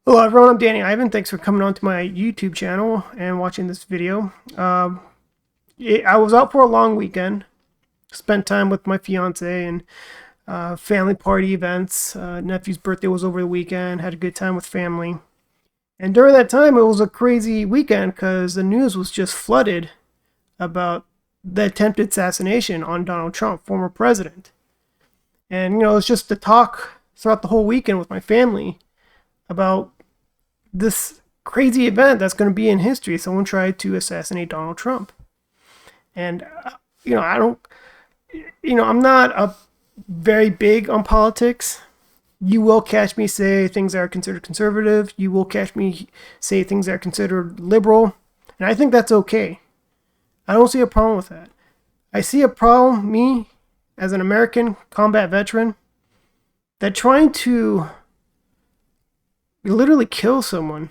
Hello everyone, I'm Danny Thanks for coming on to my YouTube channel and watching this video. I was out for a long weekend, spent time with my fiance and family party events. Nephew's birthday was over the weekend, had a good time with family. And during that time, it was a crazy weekend because the news was just flooded about the attempted assassination on Donald Trump, former president. And, it's just the talk throughout the whole weekend with my family about this crazy event that's going to be in history. Someone tried to assassinate Donald Trump. And, I'm not very big on politics. You will catch me say things that are considered conservative. You will catch me say things that are considered liberal. And I think that's okay. I don't see a problem with that. I see a problem, me, as an American combat veteran, that trying to literally kill someone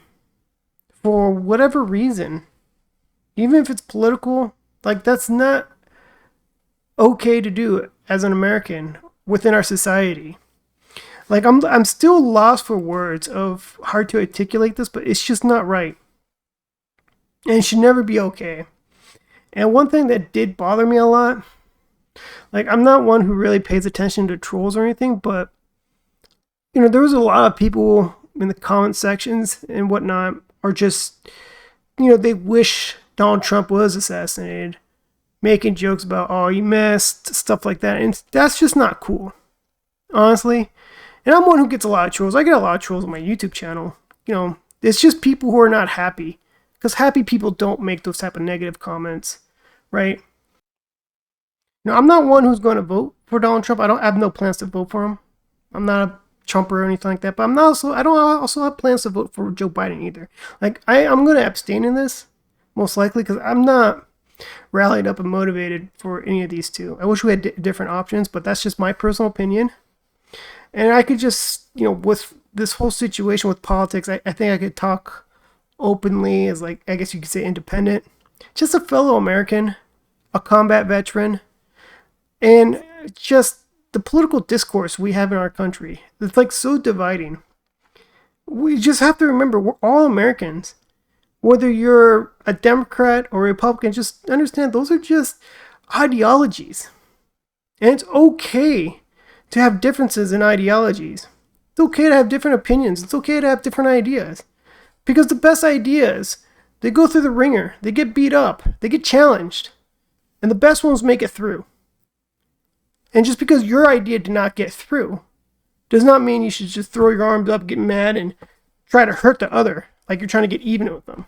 for whatever reason, even if it's political, that's not okay to do as an American within our society. I'm still lost for words of how to articulate this, but it's just not right. And it should never be okay. And one thing that did bother me a lot, I'm not one who really pays attention to trolls or anything, but there was a lot of people in the comment sections and whatnot are just, they wish Donald Trump was assassinated, making jokes about, oh, you missed, stuff like that. And that's just not cool, honestly. And I'm one who gets a lot of trolls. I get a lot of trolls on my YouTube channel. It's just people who are not happy, because happy people don't make those type of negative comments, right? Now, I'm not one who's going to vote for Donald Trump. I have no plans to vote for him. I'm not a Trump or anything like that, but I don't also have plans to vote for Joe Biden either. I'm going to abstain in this, most likely, because I'm not rallied up and motivated for any of these two. I wish we had different options, but that's just my personal opinion. And I could just, with this whole situation with politics, I think I could talk openly as, I guess you could say, independent. Just a fellow American, a combat veteran, and just the political discourse we have in our country. It's so dividing. We just have to remember we're all Americans. Whether you're a Democrat or a Republican, just understand those are just ideologies. And it's okay to have differences in ideologies. It's okay to have different opinions. It's okay to have different ideas. Because the best ideas, they go through the ringer. They get beat up. They get challenged. And the best ones make it through. And just because your idea did not get through does not mean you should just throw your arms up, get mad, and try to hurt the other like you're trying to get even with them.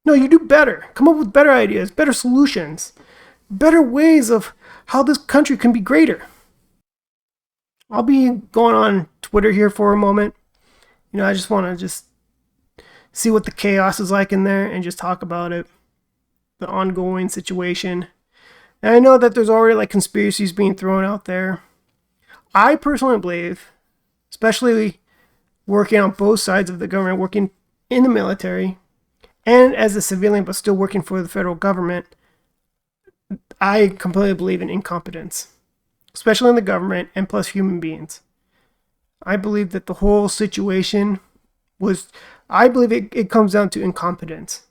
No, you do better. Come up with better ideas, better solutions, better ways of how this country can be greater. I'll be going on Twitter here for a moment. I just want to see what the chaos is like in there and just talk about it, the ongoing situation. And I know that there's already conspiracies being thrown out there. I personally believe, especially working on both sides of the government, working in the military and as a civilian but still working for the federal government, I completely believe in incompetence, especially in the government and plus human beings. I believe that the whole situation I believe it comes down to incompetence.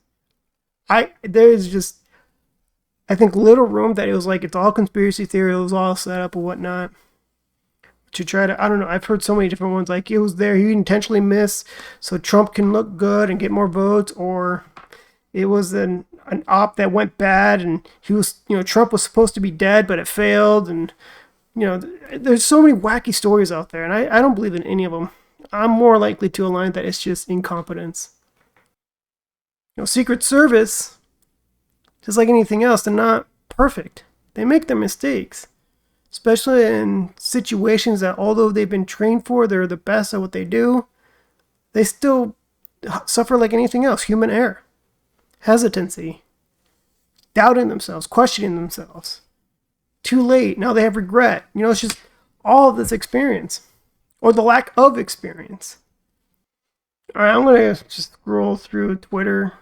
I think little room that it was it's all conspiracy theory, it was all set up and whatnot to try to, I don't know, I've heard so many different ones, it was there, he intentionally missed so Trump can look good and get more votes, or it was an op that went bad and he was, Trump was supposed to be dead but it failed, and there's so many wacky stories out there, and I don't believe in any of them. I'm more likely to align that it's just incompetence. Secret Service, just like anything else, they're not perfect. They make their mistakes, especially in situations that, although they've been trained for, they're the best at what they do, they still suffer like anything else. Human error, hesitancy, doubting themselves, questioning themselves. Too late, now they have regret. It's just all of this experience, or the lack of experience. All right, I'm going to just scroll through Twitter.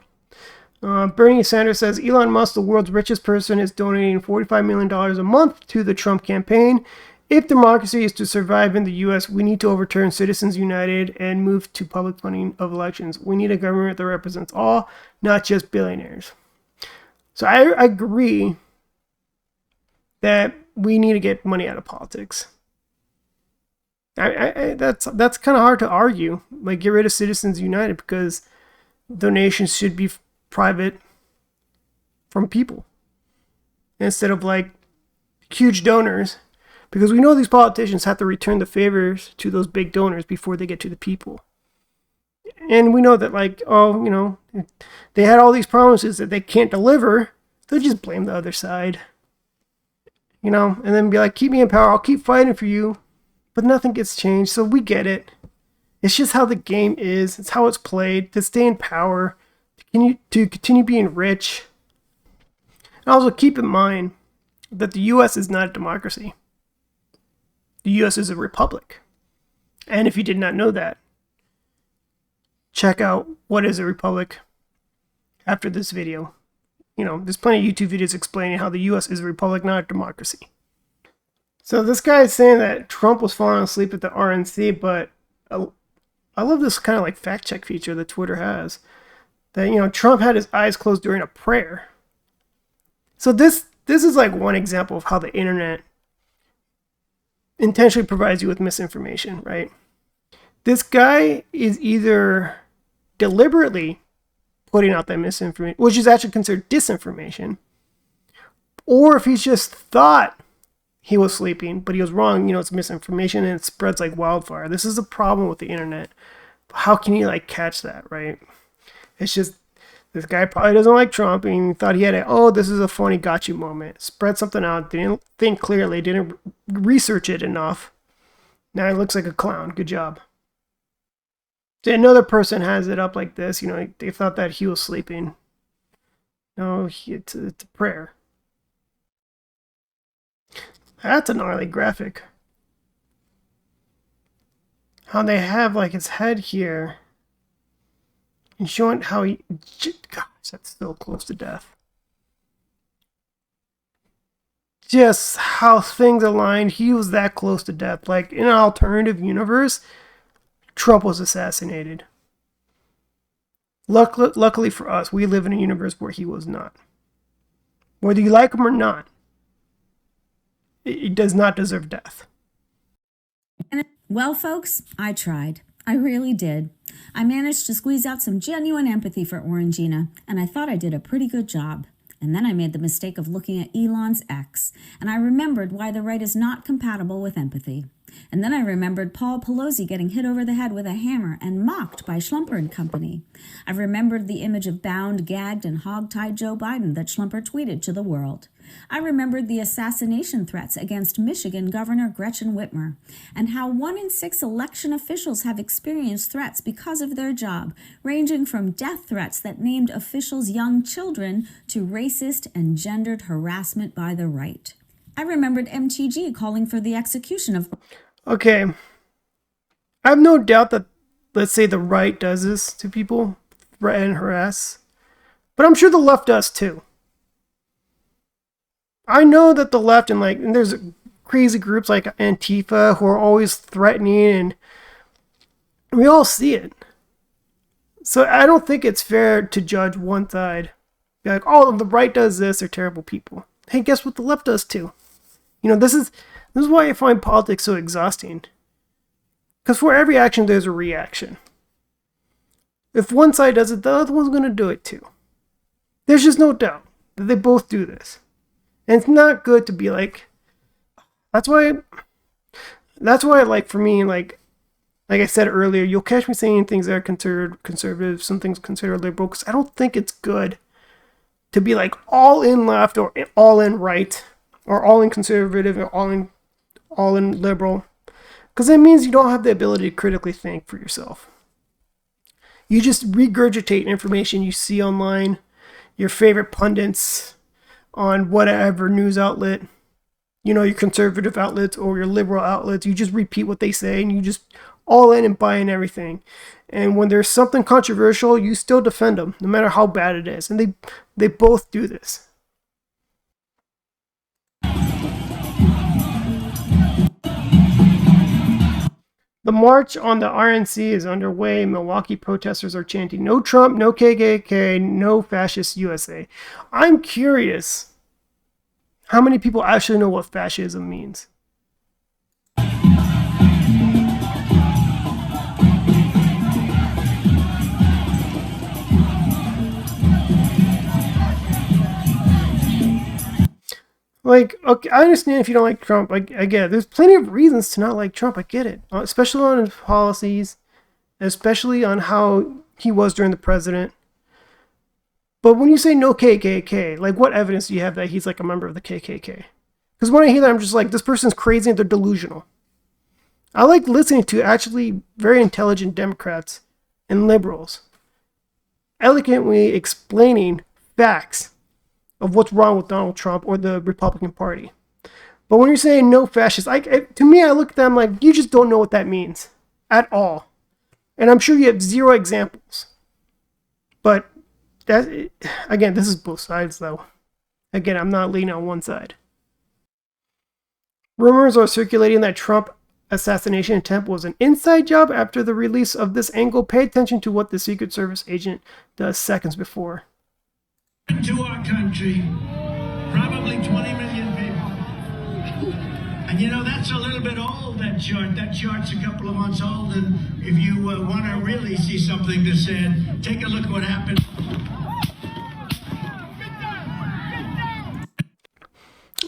Bernie Sanders says Elon Musk, the world's richest person, is donating $45 million a month to the Trump campaign If democracy is to survive in the U.S., we need to overturn Citizens United and move to public funding of elections. We need a government that represents all, not just billionaires. So I agree that we need to get money out of politics. That's kind of hard to argue. Like, get rid of Citizens United because donations should be private from people instead of like huge donors, because we know these politicians have to return the favors to those big donors before they get to the people. And we know that, like, oh, you know, they had all these promises that they can't deliver. They'll just blame the other side, you know, and then be like, keep me in power, I'll keep fighting for you. But nothing gets changed, so we get it. It's just how the game is. It's how it's played. To stay in power, to continue being rich. And also keep in mind that the U.S. is not a democracy. The U.S. is a republic. And if you did not know that, check out what is a republic after this video. You know, there's plenty of YouTube videos explaining how the U.S. is a republic, not a democracy. So this guy is saying that Trump was falling asleep at the RNC, but I love this kind of like fact check feature that Twitter has. That, you know, Trump had his eyes closed during a prayer. So this is like one example of how the internet intentionally provides you with misinformation, right? This guy is either deliberately putting out that misinformation, which is actually considered disinformation, or if he's just thought he was sleeping, but he was wrong, you know, it's misinformation and it spreads like wildfire. This is a problem with the internet. How can you like catch that, right? It's just, this guy probably doesn't like Trump and he thought he had this is a funny got you moment. Spread something out, didn't think clearly, didn't research it enough. Now he looks like a clown. Good job. So another person has it up like this, you know, they thought that he was sleeping. No, it's a prayer. That's a gnarly graphic. How they have like his head here and showing how he, gosh, that's so close to death. Just how things aligned. He was that close to death. Like, in an alternative universe, Trump was assassinated. Luckily for us, we live in a universe where he was not. Whether you like him or not, it does not deserve death. Well, folks, I tried. I really did. I managed to squeeze out some genuine empathy for Orangina, and I thought I did a pretty good job. And then I made the mistake of looking at Elon's X, and I remembered why the right is not compatible with empathy. And then I remembered Paul Pelosi getting hit over the head with a hammer and mocked by Schlumper and Company. I remembered the image of bound, gagged, and hog-tied Joe Biden that Schlumper tweeted to the world. I remembered the assassination threats against Michigan Governor Gretchen Whitmer, and how 1 in 6 election officials have experienced threats because of their job, ranging from death threats that named officials young children to racist and gendered harassment by the right. I remembered MTG calling for the execution of... Okay. I have no doubt that, let's say, the right does this to people, threaten and harass. But I'm sure the left does too. I know that the left and there's crazy groups like Antifa who are always threatening, and we all see it. So I don't think it's fair to judge one side. Be like, oh, the right does this, they're terrible people. Hey, guess what? The left does too. You know, this is why I find politics so exhausting. Because for every action, there's a reaction. If one side does it, the other one's going to do it too. There's just no doubt that they both do this. And it's not good to be like, that's why, like, for me, like I said earlier, you'll catch me saying things that are considered conservative, some things considered liberal, because I don't think it's good to be like all in left or all in right or all in conservative or all in liberal, because it means you don't have the ability to critically think for yourself. You just regurgitate information you see online, your favorite pundits on whatever news outlet, you know, your conservative outlets or your liberal outlets. You just repeat what they say and you just all in and buy in everything. And when there's something controversial, you still defend them, no matter how bad it is. And they both do this. The march on the RNC is underway. Milwaukee protesters are chanting, "No Trump, no KKK, no fascist USA." I'm curious how many people actually know what fascism means. Like, okay, I understand if you don't like Trump. I get it. There's plenty of reasons to not like Trump. I get it, especially on his policies, especially on how he was during the president. But when you say no KKK, like, what evidence do you have that he's like a member of the KKK? Because when I hear that, I'm just like, this person's crazy and they're delusional. I like listening to actually very intelligent Democrats and liberals elegantly explaining facts of what's wrong with Donald Trump or the Republican Party. But when you're saying no fascist, to me, I look at them like, you just don't know what that means at all. And I'm sure you have zero examples. But that, again, this is both sides, though. Again, I'm not leaning on one side. Rumors are circulating that Trump assassination attempt was an inside job after the release of this angle. Pay attention to what the Secret Service agent does seconds before. To our country, probably 20 million people. And you know, that's a little bit old, that chart. That chart's a couple of months old. And if you want to really see something that's said, take a look at what happened.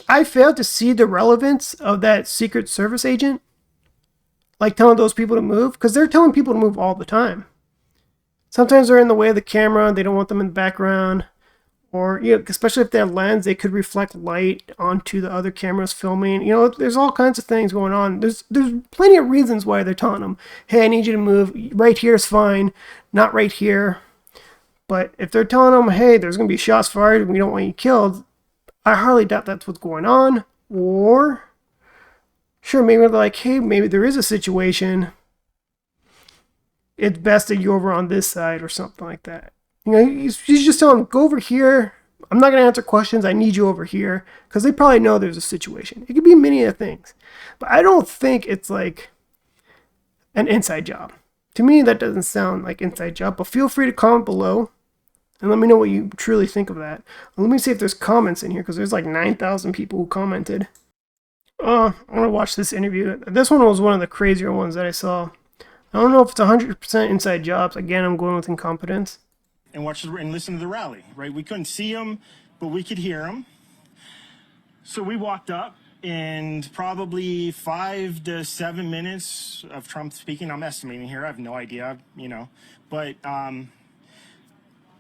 I failed to see the relevance of that Secret Service agent, like telling those people to move, because they're telling people to move all the time. Sometimes they're in the way of the camera, they don't want them in the background, or especially if they have lens, they could reflect light onto the other cameras filming. There's all kinds of things going on. There's plenty of reasons why they're telling them, "Hey, I need you to move. Right here is fine, not right here." But if they're telling them, "Hey, there's going to be shots fired and we don't want you killed," I hardly doubt that's what's going on. Or, sure, maybe they're like, "Hey, maybe there is a situation. It's best that you're over on this side," or something like that. He's just telling them, "Go over here. I'm not going to answer questions. I need you over here." Because they probably know there's a situation. It could be many of things. But I don't think it's like an inside job. To me, that doesn't sound like inside job. But feel free to comment below and let me know what you truly think of that. Let me see if there's comments in here, because there's like 9,000 people who commented. I want to watch this interview. This one was one of the crazier ones that I saw. I don't know if it's 100% inside jobs. Again, I'm going with incompetence. And watch and listen to the rally, right? We couldn't see him, but we could hear him. So we walked up, and probably 5 to 7 minutes of Trump speaking. I'm estimating here. I have no idea, but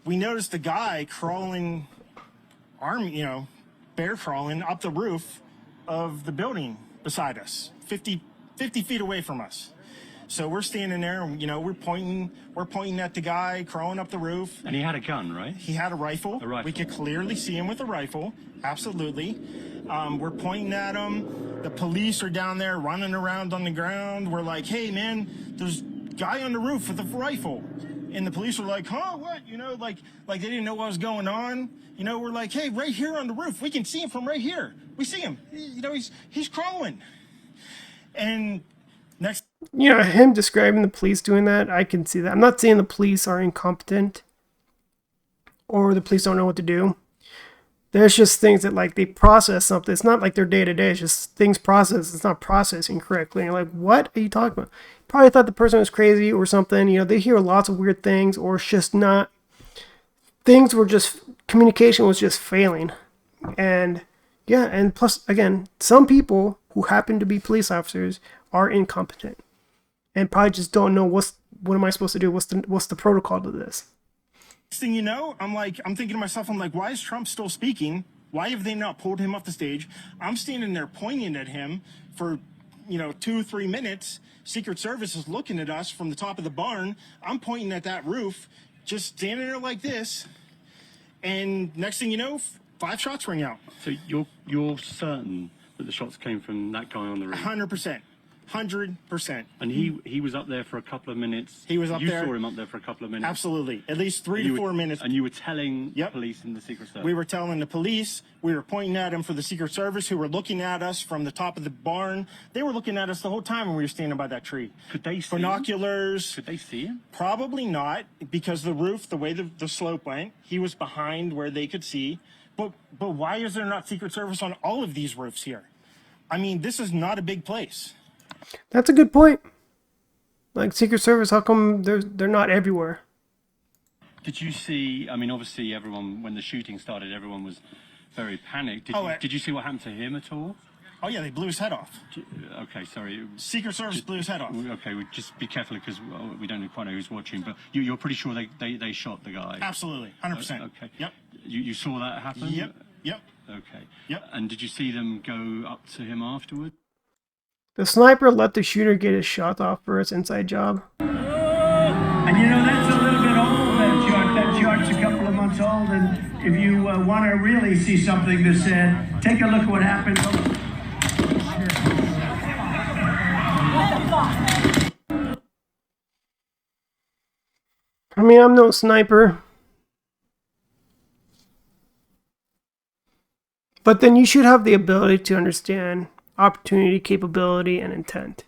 we noticed a guy crawling, bear crawling up the roof of the building beside us, 50 feet away from us. So we're standing there, and, we're pointing at the guy crawling up the roof. And he had a gun, right? He had a rifle. A rifle. We could clearly see him with a rifle. Absolutely. We're pointing at him. The police are down there running around on the ground. We're like, "Hey, man, there's a guy on the roof with a rifle." And the police were like, "Huh, what?" Like they didn't know what was going on. We're like, "Hey, right here on the roof. We can see him from right here. We see him. He's crawling." And next, him describing the police doing that, I can see that. I'm not saying the police are incompetent or the police don't know what to do. There's just things that, like, they process something. It's not like their day to day. It's just things processed. It's not processing correctly. And you're like, what are you talking about? Probably thought the person was crazy or something. They hear lots of weird things, or it's just not. Things were just, communication was just failing. And yeah, and plus, again, some people who happen to be police officers are incompetent and probably just don't know what am I supposed to do? What's the protocol to this? next thing you know, I'm thinking to myself, why is Trump still speaking? Why have they not pulled him off the stage? I'm standing there pointing at him for 2-3 minutes. Secret Service is looking at us from the top of the barn. I'm pointing at that roof, just standing there like this. And next thing you know, 5 shots ring out. So you're certain that the shots came from that guy on the roof? 100%. 100%. And he was up there for a couple of minutes. He was up there. You saw him up there for a couple of minutes. Absolutely. At least 3 to 4 minutes. And you were telling police and the Secret Service. We were telling the police. We were pointing at him for the Secret Service, who were looking at us from the top of the barn. They were looking at us the whole time when we were standing by that tree. Could they see binoculars? Could they see him? Probably not, because the roof, the way the slope went, he was behind where they could see. But why is there not Secret Service on all of these roofs here? I mean, this is not a big place. That's a good point. Like, Secret Service, how come they're not everywhere? Did you see, I mean, obviously everyone, when the shooting started, everyone was very panicked. Did you see what happened to him at all? Oh, yeah, they blew his head off. Okay, sorry. Secret Service blew his head off. Okay, just be careful because we don't quite know who's watching, but you're pretty sure they shot the guy? Absolutely, 100%. Okay. Yep. You saw that happen? Yep. Okay. Yep. And did you see them go up to him afterward? The sniper let the shooter get his shot off for his inside job. And you know, that's a little bit old, that chart. That chart's a couple of months old, and if you want to really see something that's said, take a look at what happened. I mean, I'm no sniper. But then you should have the ability to understand opportunity, capability, and intent.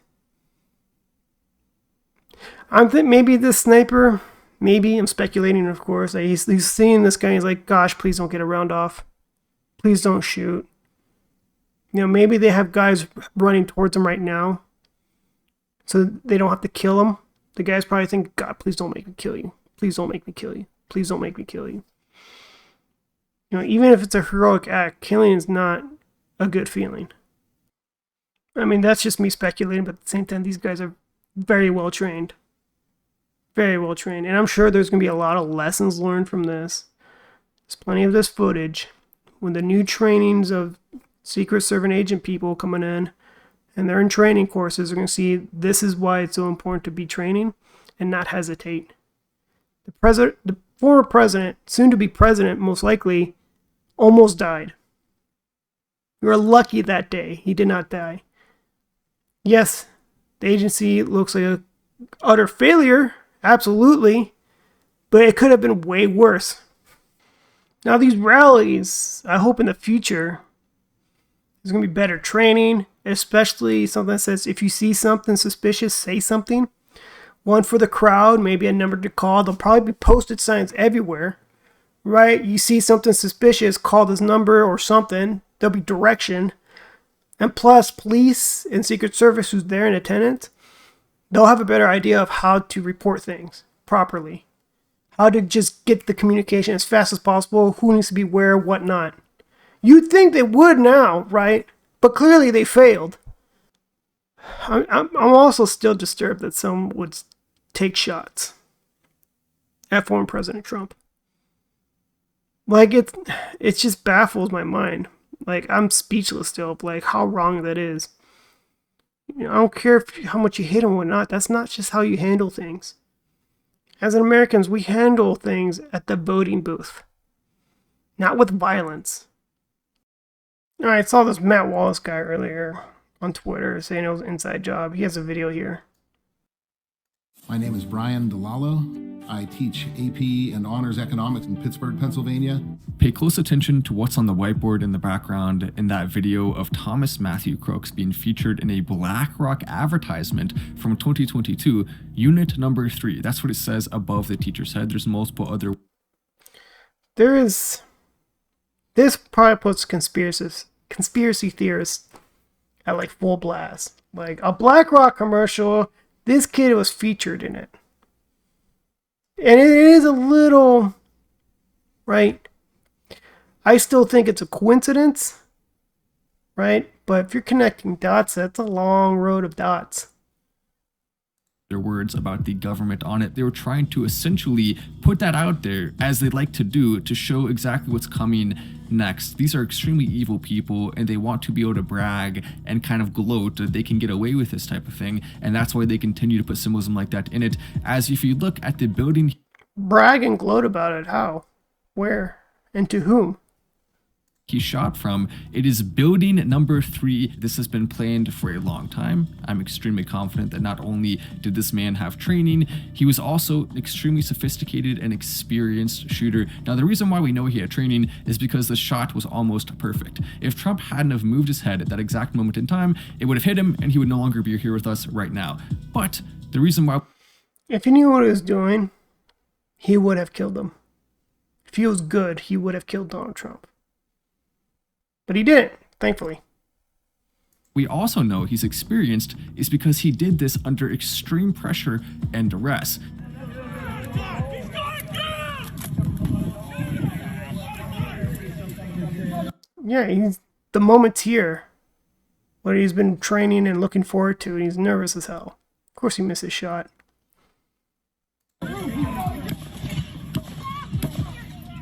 I think maybe this sniper, maybe, I'm speculating, of course, like he's seeing this guy, he's like, gosh, please don't get a round off. Please don't shoot. You know, maybe they have guys running towards him right now, so they don't have to kill him. The guys probably think, God, please don't make me kill you. Please don't make me kill you. Please don't make me kill you. You know, even if it's a heroic act, killing is not a good feeling. I mean, that's just me speculating, but at the same time, these guys are very well trained. Very well trained. And I'm sure there's going to be a lot of lessons learned from this. There's plenty of this footage. When the new trainings of Secret Service agent people coming in, and they're in training courses, they're going to see this is why it's so important to be training and not hesitate. The former president, soon to be president, most likely, almost died. You were lucky that day he did not die. Yes, the agency looks like an utter failure, absolutely, but it could have been way worse. Now these rallies, I hope in the future, there's going to be better training, especially something that says if you see something suspicious, say something. One for the crowd, maybe a number to call. There'll probably be posted signs everywhere, right? You see something suspicious, call this number or something. There'll be direction. And plus, police and Secret Service who's there in attendance, they'll have a better idea of how to report things properly. How to just get the communication as fast as possible, who needs to be where, what not. You'd think they would now, right? But clearly they failed. I'm also still disturbed that some would take shots at former President Trump. Like, it just baffles my mind. Like, I'm speechless still of like how wrong that is. You know, I don't care how much you hit him or not. That's not just how you handle things. As Americans, we handle things at the voting booth, not with violence. All right, I saw this Matt Wallace guy earlier on Twitter saying it was an inside job. He has a video here. My name is Brian DeLallo. I teach AP and Honors Economics in Pittsburgh, Pennsylvania. Pay close attention to what's on the whiteboard in the background in that video of Thomas Matthew Crooks being featured in a BlackRock advertisement from 2022, unit number 3. That's what it says above the teacher's head. There's multiple other. This probably puts conspiracy theorists at like full blast. Like a BlackRock commercial, this kid was featured in it. And it is a little, right? I still think it's a coincidence, right? But if you're connecting dots, that's a long road of dots. Their words about the government on it. They were trying to essentially put that out there, as they like to do, to show exactly what's coming next. These are extremely evil people, and they want to be able to brag and kind of gloat that they can get away with this type of thing, and that's why they continue to put symbolism like that in it. As if you look at the building, brag and gloat about it. How? Where? And to whom? he shot from. It is building number 3. This has been planned for a long time. I'm extremely confident that not only did this man have training, he was also extremely sophisticated and experienced shooter. Now, the reason why we know he had training is because the shot was almost perfect. If Trump hadn't have moved his head at that exact moment in time, it would have hit him and he would no longer be here with us right now. But the reason why... If he knew what he was doing, he would have killed him. If he was good, he would have killed Donald Trump. But he didn't, thankfully. We also know he's experienced is because he did this under extreme pressure and duress. Yeah, the moment's here. What he's been training and looking forward to, and he's nervous as hell. Of course he missed his shot.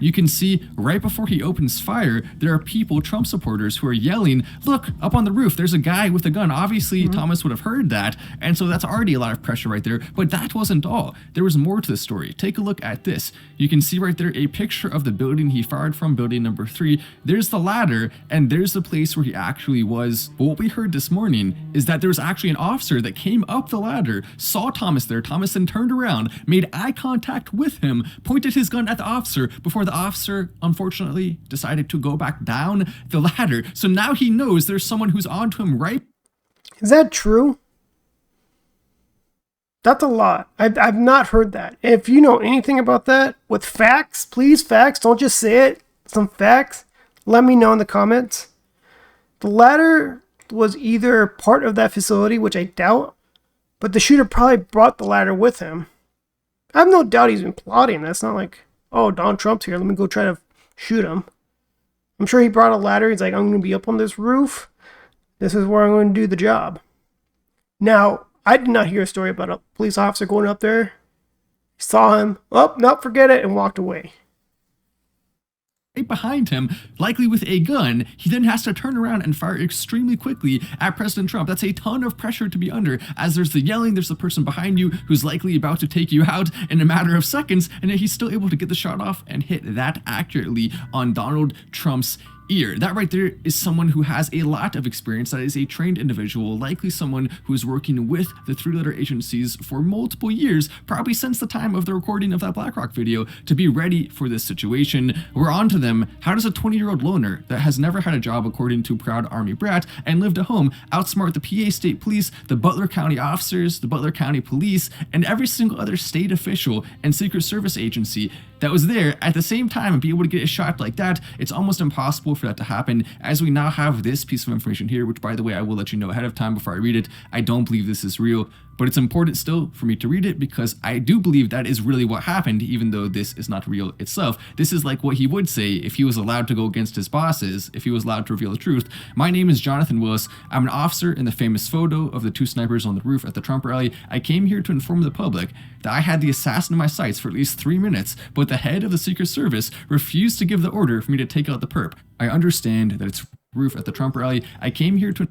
You can see right before he opens fire, there are people, Trump supporters, who are yelling, "Look, up on the roof, there's a guy with a gun." Obviously, Thomas would have heard that, and so that's already a lot of pressure right there. But that wasn't all. There was more to the story. Take a look at this. You can see right there a picture of the building he fired from, building number 3. There's the ladder, and there's the place where he actually was. But what we heard this morning is that there was actually an officer that came up the ladder, saw Thomas there. Thomas then turned around, made eye contact with him, pointed his gun at the officer before the officer, unfortunately, decided to go back down the ladder. So now he knows there's someone who's onto him right. Is that true? That's a lot. I've not heard that. If you know anything about that, with facts, please, facts, don't just say it. Some facts, let me know in the comments. The ladder was either part of that facility, which I doubt, but the shooter probably brought the ladder with him. I have no doubt he's been plotting. That's not like, oh, Donald Trump's here, let me go try to shoot him. I'm sure he brought a ladder. He's like, I'm going to be up on this roof. This is where I'm going to do the job. Now, I did not hear a story about a police officer going up there, saw him, oh, no, forget it, and walked away. Right behind him, likely with a gun. He then has to turn around and fire extremely quickly at President Trump. That's a ton of pressure to be under, as there's the yelling, there's the person behind you who's likely about to take you out in a matter of seconds, and yet he's still able to get the shot off and hit that accurately on Donald Trump's ear. That right there is someone who has a lot of experience. That is a trained individual, likely someone who is working with the 3-letter agencies for multiple years, probably since the time of the recording of that BlackRock video, to be ready for this situation. We're on to them. How does a 20-year-old loner that has never had a job, according to Proud Army Brat, and lived at home, outsmart the PA State Police, the Butler County officers, the Butler County Police, and every single other state official and Secret Service agency that was there at the same time and be able to get a shot like that? It's almost impossible for that to happen, as we now have this piece of information here, which, by the way, I will let you know ahead of time before I read it. I don't believe this is real, but it's important still for me to read it because I do believe that is really what happened, even though this is not real itself. This is like what he would say if he was allowed to go against his bosses, if he was allowed to reveal the truth. "My name is Jonathan Willis. I'm an officer in the famous photo of the 2 snipers on the roof at the Trump rally. I came here to inform the public that I had the assassin in my sights for at least 3 minutes, but the head of the Secret Service refused to give the order for me to take out the perp. I understand that it's roof at the Trump rally. I came here to..."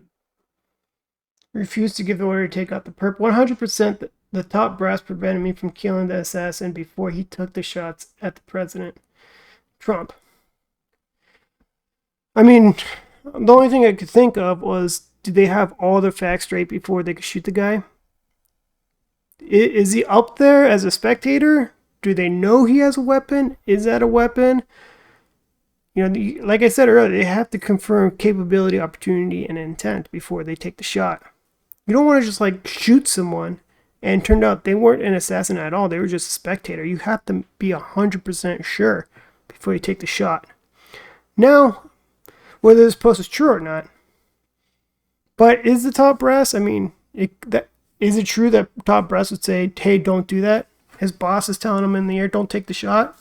Refused to give the order to take out the perp. 100% the top brass prevented me from killing the assassin before he took the shots at the president. Trump. I mean, the only thing I could think of was, did they have all their facts straight before they could shoot the guy? Is he up there as a spectator? Do they know he has a weapon? Is that a weapon? You know, like I said earlier, they have to confirm capability, opportunity, and intent before they take the shot. You don't want to just like shoot someone and turned out they weren't an assassin at all. They were just a spectator. You have to be 100% sure before you take the shot. Now, whether this post is true or not, but is the top brass, I mean, is it true that top brass would say, hey, don't do that? His boss is telling him in the air, don't take the shot.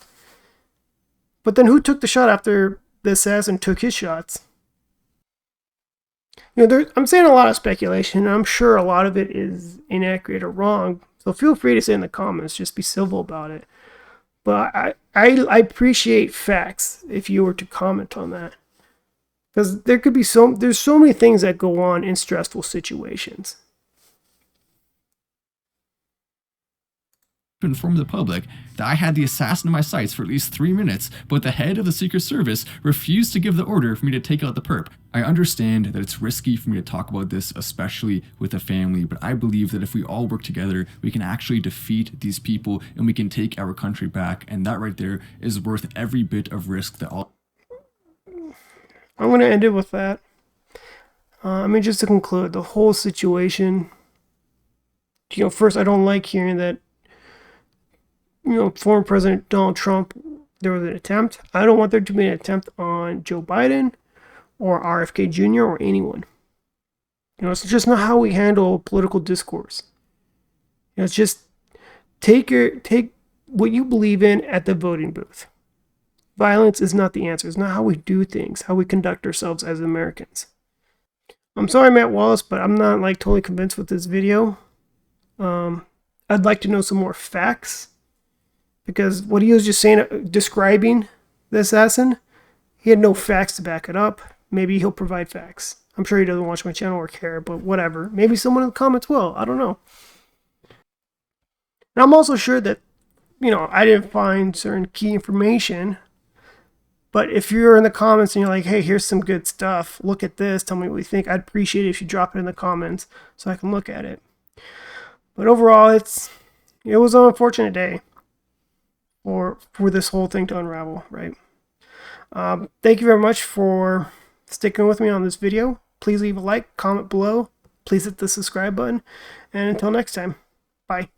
But then who took the shot after the assassin took his shots? You know, I'm saying a lot of speculation, and I'm sure a lot of it is inaccurate or wrong. So feel free to say in the comments, just be civil about it. But I appreciate facts if you were to comment on that. Because there could be there's so many things that go on in stressful situations. to inform the public that I had the assassin in my sights for at least 3 minutes, but the head of the Secret Service refused to give the order for me to take out the perp. I understand that it's risky for me to talk about this, especially with a family, but I believe that if we all work together, we can actually defeat these people and we can take our country back, and that right there is worth every bit of risk that all... I'm going to end it with that. Just to conclude, the whole situation, first, I don't like hearing that, former President Donald Trump, there was an attempt. I don't want there to be an attempt on Joe Biden or RFK Jr. or anyone. It's just not how we handle political discourse. It's just take what you believe in at the voting booth. Violence is not the answer. It's not how we do things, how we conduct ourselves as Americans. I'm sorry, Matt Wallace, but I'm not totally convinced with this video. I'd like to know some more facts, because what he was just saying, describing the assassin, he had no facts to back it up. Maybe he'll provide facts. I'm sure he doesn't watch my channel or care, but whatever. Maybe someone in the comments will. I don't know. And I'm also sure that, I didn't find certain key information. But if you're in the comments and you're like, hey, here's some good stuff, look at this, tell me what you think, I'd appreciate it if you drop it in the comments so I can look at it. But overall, it was an unfortunate day for this whole thing to unravel, right? Thank you very much for sticking with me on this video. Please leave a like, comment below. Please hit the subscribe button. And until next time, bye.